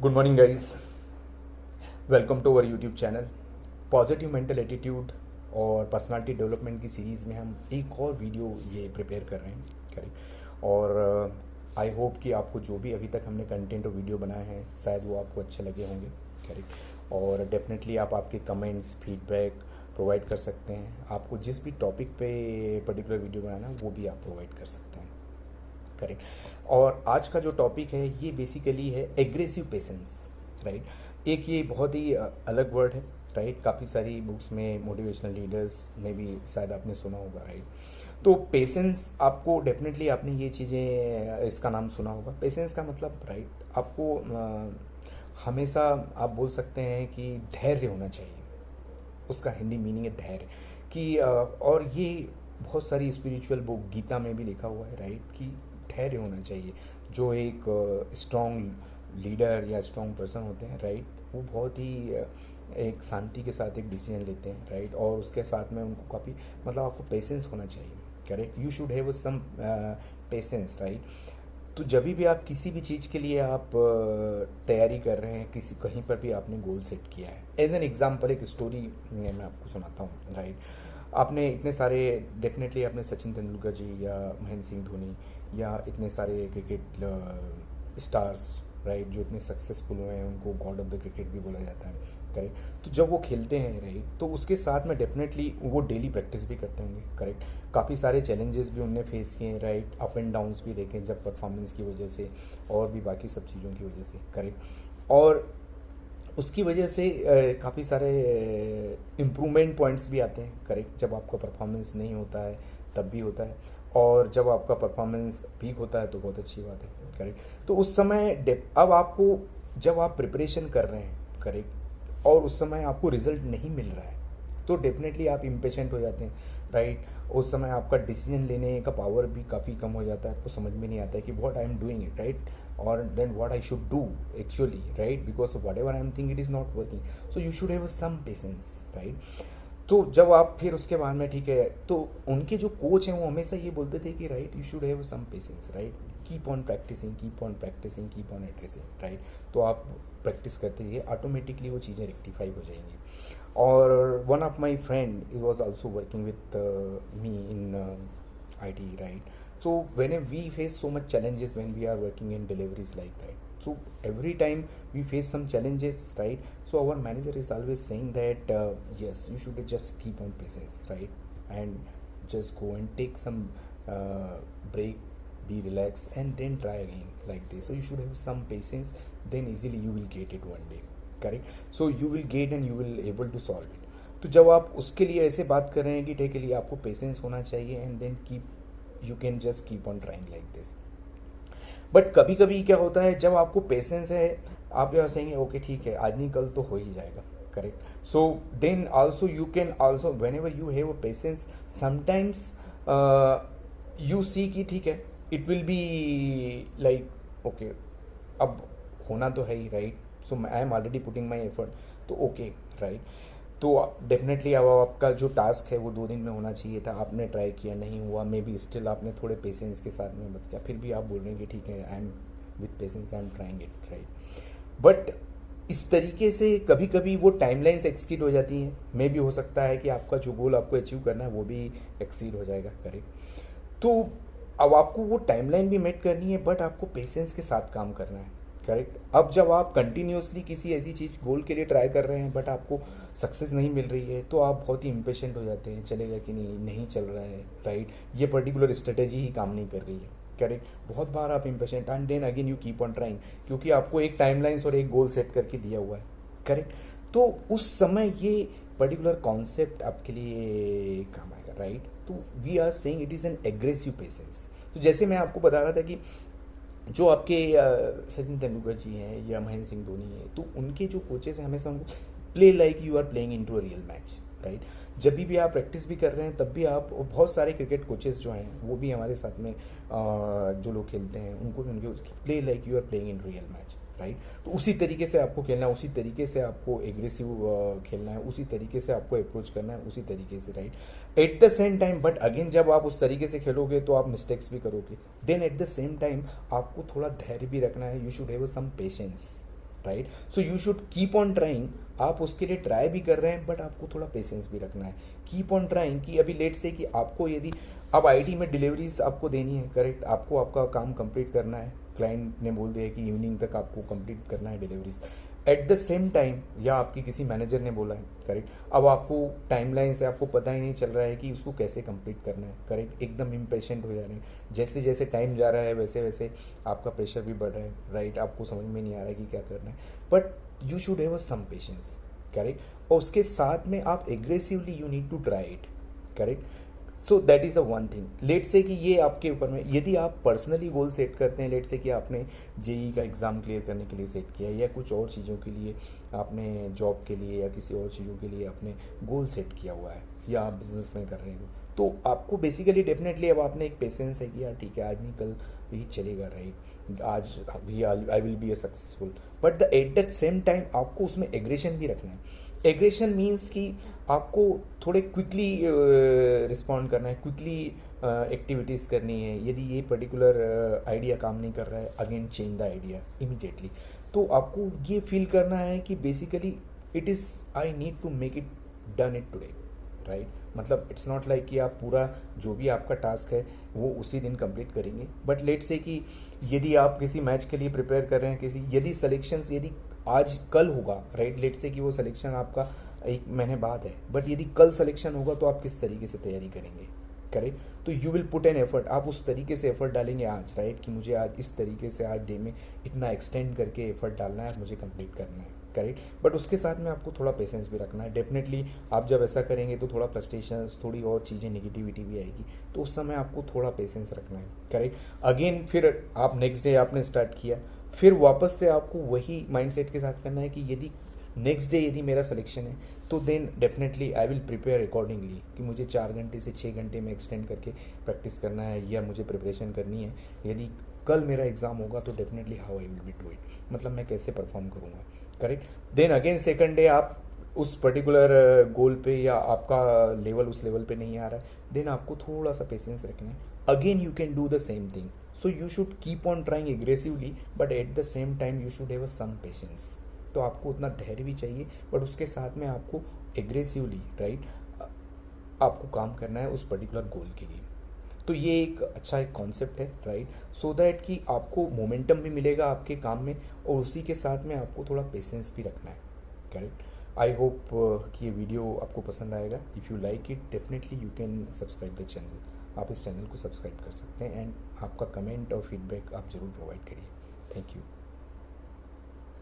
Good morning guys, welcome to our YouTube channel. Positive mental attitude और personality development की series में हम एक और वीडियो ये प्रिपेयर कर रहे हैं, करेक्ट। और आई होप कि आपको जो भी अभी तक हमने कंटेंट और वीडियो बनाए हैं शायद वो आपको अच्छे लगे होंगे, करेक्ट। और डेफिनेटली आप आपके कमेंट्स फीडबैक प्रोवाइड कर सकते हैं। आपको जिस भी टॉपिक पे पर्टिकुलर वीडियो बनाना है वो भी आप प्रोवाइड कर सकते हैं, करेक्ट। और आज का जो टॉपिक है ये बेसिकली है एग्रेसिव पेशेंस, राइट। एक ये बहुत ही अलग वर्ड है, राइट। काफ़ी सारी बुक्स में मोटिवेशनल लीडर्स में भी शायद आपने सुना होगा, राइट। तो पेशेंस आपको डेफिनेटली आपने ये चीज़ें इसका नाम सुना होगा। पेशेंस का मतलब, राइट, आपको हमेशा आप बोल सकते हैं कि धैर्य होना चाहिए। उसका हिंदी मीनिंग है धैर्य कि और ये बहुत सारी स्पिरिचुअल बुक गीता में भी लिखा हुआ है, राइट, कि धैर्य होना चाहिए। जो एक स्ट्रॉन्ग लीडर या स्ट्रॉन्ग पर्सन होते हैं, राइट, वो बहुत ही एक शांति के साथ एक डिसीजन लेते हैं, राइट। और उसके साथ में उनको काफ़ी मतलब आपको पेशेंस होना चाहिए, correct. You should have some patience, right. तो जब भी आप किसी भी चीज़ के लिए आप तैयारी कर रहे हैं, किसी कहीं पर भी आपने गोल सेट किया है, एज एन एग्जाम्पल एक स्टोरी मैं आपको सुनाता हूँ, राइट। आपने इतने सारे डेफिनेटली आपने सचिन तेंदुलकर जी या महेंद्र सिंह धोनी या इतने सारे क्रिकेट स्टार्स, राइट, जो इतने सक्सेसफुल हुए हैं उनको गॉड ऑफ द क्रिकेट भी बोला जाता है, करेक्ट। तो जब वो खेलते हैं, राइट, तो उसके साथ में डेफिनेटली वो डेली प्रैक्टिस भी करते होंगे, करेक्ट। काफ़ी सारे चैलेंजेस भी उनने फेस किए हैं, राइट। अप एंड डाउन्स भी देखें जब परफॉर्मेंस की वजह से और भी बाकी सब चीज़ों की वजह से, करेक्ट। और उसकी वजह से काफ़ी सारे इम्प्रूवमेंट पॉइंट्स भी आते हैं, करेक्ट। जब आपका परफॉर्मेंस नहीं होता है तब भी होता है, और जब आपका परफॉर्मेंस पीक होता है तो बहुत अच्छी बात है, करेक्ट। तो उस समय अब आपको जब आप प्रिपरेशन कर रहे हैं, करेक्ट, और उस समय आपको रिजल्ट नहीं मिल रहा है तो डेफिनेटली आप इम्पेशेंट हो जाते हैं, राइट। उस समय आपका डिसीजन लेने का पावर भी काफ़ी कम हो जाता है। आपको समझ में नहीं आता है कि what I am doing it, right, or then what I should do actually, right, because of whatever I am thinking it is not working. So you should have some patience, right. तो जब आप फिर उसके बाद में, ठीक है, तो उनके जो कोच हैं वो हमेशा ये बोलते थे कि right, you should have some patience, right, keep on practicing, keep on practicing, keep on addressing, right. तो आप प्रैक्टिस करते रहिए, ऑटोमेटिकली वो चीज़ें रेक्टिफाई हो जाएंगी। और one of my friend he was also working with me in IT, right. So whenever we face so much challenges when we are working in deliveries like that, so every time we face some challenges, right, so our manager is always saying that yes, you should just keep on patience, right, and just go and take some break, be relaxed, and then try again like this. So you should have some patience, then easily you will get it one day, correct. So you will get and you will able to solve it. तो जब आप उसके लिए ऐसे बात कर रहे हैं कि ठीक है, लिए आपको पेशेंस होना चाहिए, and then keep you can just keep on trying like this. But कभी कभी क्या होता है, जब आपको पेशेंस है, आप यहाँ सेंगे ओके ठीक है, आज नहीं कल तो हो ही जाएगा, correct. So then also you can also whenever you have a patience, sometimes you see कि ठीक है, it will be like okay, अब होना तो है ही, right. So I am already putting my effort, तो ओके, राइट। तो डेफिनेटली अब आपका जो टास्क है वो 2 दिन में होना चाहिए था, आपने ट्राई किया, नहीं हुआ, मे बी स्टिल आपने थोड़े पेशेंस के साथ में मत किया, फिर भी आप बोल रहे हैं कि ठीक है, I am with patience, I am trying it, right. But इस तरीके से कभी कभी वो टाइमलाइंस एक्सीड हो जाती हैं। मे भी हो सकता है कि आपका जो गोल आपको अचीव करना है वो भी एक्सीड हो जाएगा, करेक्ट। तो अब आपको वो टाइमलाइन भी मेट करनी है, बट आपको पेशेंस के साथ काम करना है, करेक्ट। अब जब आप कंटिन्यूसली किसी ऐसी चीज़ गोल के लिए ट्राई कर रहे हैं बट आपको सक्सेस नहीं मिल रही है, तो आप बहुत ही इम्पेशेंट हो जाते हैं, चलेगा कि नहीं, नहीं चल रहा है, राइट, ये पर्टिकुलर स्ट्रेटेजी ही काम नहीं कर रही है, करेक्ट। बहुत बार आप impatient, and then again you keep on trying, क्योंकि आपको एक टाइमलाइंस और एक गोल सेट करके दिया हुआ है, करेक्ट। तो उस समय ये पर्टिकुलर कॉन्सेप्ट आपके लिए काम आएगा, राइट। तो we are saying it is an aggressive patience. तो जैसे मैं आपको बता रहा था कि जो आपके सचिन तेंदुलकर जी हैं या महेंद्र सिंह धोनी है, तो उनके जो कोचेस हैं हमेशा उनको play like you are playing into a real match, right. जब भी आप प्रैक्टिस भी कर रहे हैं तब भी आप, बहुत सारे क्रिकेट कोचेस जो हैं वो भी हमारे साथ में जो लोग खेलते हैं उनको भी उनके play like you are playing in real match, right. तो उसी तरीके से आपको खेलना है, उसी तरीके से आपको एग्रेसिव खेलना है, उसी तरीके से आपको अप्रोच करना है, उसी तरीके से, right. Eight the same time, but again जब आप उस तरीके से खेलोगे तो आप मिस्टेक्स भी करोगे, then at the same time आपको थोड़ा धैर्य भी रखना है, you should have some patience, right. So you should keep on trying. आप उसके लिए ट्राई भी कर रहे हैं, बट आपको थोड़ा पेशेंस भी रखना है। कीप ऑन ट्राइंग कि अभी लेट से कि आपको यदि अब आईटी में डिलीवरीज आपको देनी है, करेक्ट, आपको आपका काम कंप्लीट करना है, क्लाइंट ने बोल दिया कि इवनिंग तक आपको कंप्लीट करना है deliveries, eight the same time, या आपकी किसी मैनेजर ने बोला है, करेक्ट, अब आपको टाइमलाइन से आपको पता ही नहीं चल रहा है कि उसको कैसे कंप्लीट करना है, करेक्ट, एकदम इम्पेशेंट हो जा रहे हैं, जैसे जैसे टाइम जा रहा है वैसे वैसे आपका प्रेशर भी बढ़ रहा है, राइट, आपको समझ में नहीं आ रहा है कि क्या करना है, but you should have some patience, correct, और उसके साथ में आप aggressively you need to try it, correct. So that is the one thing. Let say कि ये आपके ऊपर में, यदि आप पर्सनली गोल सेट करते हैं, लेट से कि आपने जेई का एग्ज़ाम क्लियर करने के लिए सेट किया है, या कुछ और चीज़ों के लिए आपने जॉब के लिए या किसी और चीज़ों के लिए आपने गोल सेट किया हुआ है, या आप बिजनेस में कर रहे हो, तो आपको बेसिकली डेफिनेटली अब आपने एक पेशेंस है कि यार ठीक है, आज नहीं कल यही चलेगा, राइट, आज भी आई will B A successful, but the eight the same time आपको उसमें एग्रेशन भी रखना है। एग्रेशन मीन्स कि आपको थोड़े क्विकली रिस्पॉन्ड करना है, क्विकली एक्टिविटीज़ करनी है। यदि ये पर्टिकुलर आइडिया काम नहीं कर रहा है, again change the idea immediately. तो आपको ये फील करना है कि basically it is I need to make it done it today, right. मतलब इट्स नॉट लाइक कि आप पूरा जो भी आपका टास्क है वो उसी दिन कंप्लीट करेंगे, बट लेट से कि यदि आप किसी मैच के लिए प्रिपेयर कर रहे हैं, किसी यदि सिलेक्शंस यदि आज कल होगा, राइट, लेट से कि वो सिलेक्शन आपका 1 महीने बाद है, बट यदि कल सिलेक्शन होगा तो आप किस तरीके से तैयारी करेंगे, करेक्ट। तो you will put an effort, आप उस तरीके से एफर्ट डालेंगे आज, राइट, कि मुझे आज इस तरीके से आज डे में इतना एक्सटेंड करके एफर्ट डालना है, मुझे कंप्लीट करना है, करेक्ट। बट उसके साथ में आपको थोड़ा पेशेंस भी रखना है। डेफिनेटली आप जब ऐसा करेंगे तो थोड़ा फ्रस्ट्रेशंस, थोड़ी और चीज़ें, नेगेटिविटी भी आएगी, तो उस समय आपको थोड़ा पेशेंस रखना है, करेक्ट। अगेन फिर आप नेक्स्ट डे आपने स्टार्ट किया, फिर वापस से आपको वही माइंडसेट के साथ करना है कि यदि नेक्स्ट डे यदि मेरा सिलेक्शन है तो then definitely I will prepare accordingly, कि मुझे 4 घंटे से 6 घंटे में एक्सटेंड करके प्रैक्टिस करना है या मुझे प्रिपरेशन करनी है। यदि कल मेरा एग्जाम होगा तो definitely how I will be do it, मतलब मैं कैसे परफॉर्म करूँगा, correct. Then again second day आप उस पर्टिकुलर गोल पे या आपका लेवल उस लेवल पे नहीं आ रहा है, देन आपको थोड़ा सा पेशेंस रखना है। Again you can do the same thing, so you should keep on trying aggressively, but at the same time you should have some patience. तो आपको उतना धैर्य भी चाहिए, बट उसके साथ में आपको एग्रेसिवली, राइट, आपको काम करना है उस पर्टिकुलर गोल के लिए। तो ये एक अच्छा एक कॉन्सेप्ट है, राइट, सो दैट कि आपको मोमेंटम भी मिलेगा आपके काम में, और उसी के साथ में आपको थोड़ा पेशेंस भी रखना है, करेक्ट। आई होप कि ये वीडियो आपको पसंद आएगा। If you like it definitely you can subscribe the channel. आप इस चैनल को सब्सक्राइब कर सकते हैं, एंड आपका कमेंट और फीडबैक आप ज़रूर प्रोवाइड करिए। Thank you.